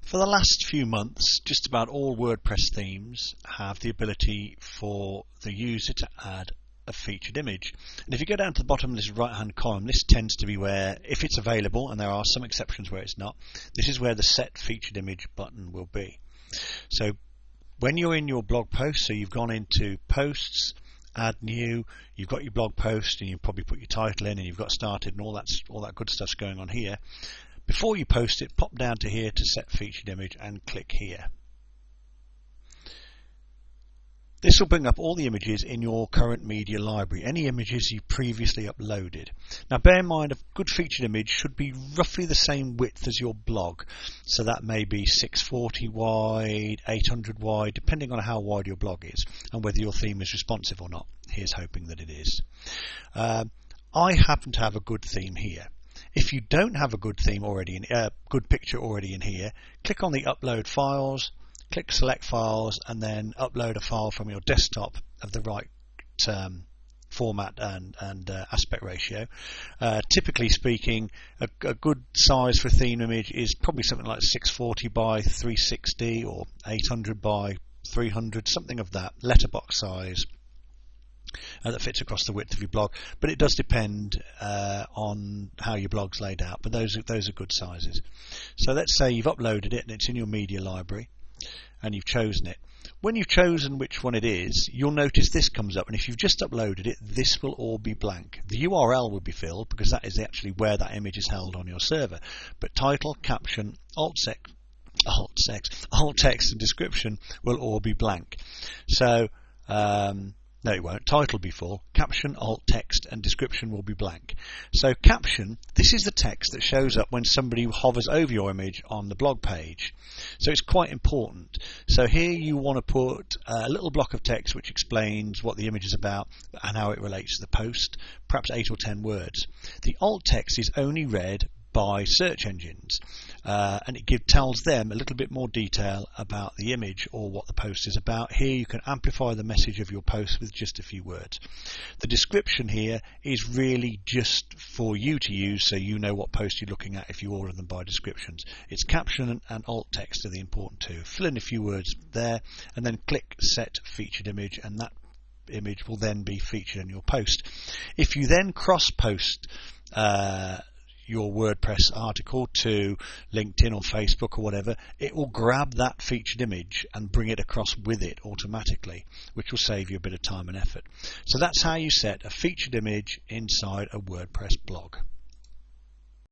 For the last few months, just about all WordPress themes have the ability for the user to add a featured image. And if you go down to the bottom of this right hand column, this tends to be where, if it's available, and there are some exceptions where it's not, this is where the set featured image button will be. So when you're in your blog post, so you've gone into posts, add new, you've got your blog post and you've probably put your title in and you've got started and all that good stuff's going on here. Before you post it, pop down to here to set featured image and click here. This will bring up all the images in your current media library, any images you previously uploaded. Now bear in mind, a good featured image should be roughly the same width as your blog. So that may be 640 wide, 800 wide, depending on how wide your blog is and whether your theme is responsive or not. Here's hoping that it is. I happen to have a good theme here. If you don't have a good theme already, good picture already in here, click on the upload files, click select files, and then upload a file from your desktop of the right format and aspect ratio. Typically speaking, a good size for a theme image is probably something like 640 by 360 or 800 by 300, something of that, letterbox size. That fits across the width of your blog, but it does depend on how your blog's laid out, but those are good sizes. So let's say you've uploaded it and it's in your media library and you've chosen it. When you've chosen which one it is, you'll notice this comes up, and if you've just uploaded it, this will all be blank. The URL will be filled because that is actually where that image is held on your server, but title, caption, alt text and description will all be blank. So no, it won't. Title will be full. Caption, alt text, and description will be blank. So caption, this is the text that shows up when somebody hovers over your image on the blog page. So it's quite important. So here you want to put a little block of text which explains what the image is about and how it relates to the post, perhaps 8 or 10 words. The alt text is only read by search engines, and it tells them a little bit more detail about the image or what the post is about. Here you can amplify the message of your post with just a few words. The description here is really just for you to use so you know what post you're looking at if you order them by descriptions. It's caption and alt text are the important two. Fill in a few words there and then click set featured image, and that image will then be featured in your post. If you then cross post your WordPress article to LinkedIn or Facebook or whatever, it will grab that featured image and bring it across with it automatically, which will save you a bit of time and effort. So that's how you set a featured image inside a WordPress blog.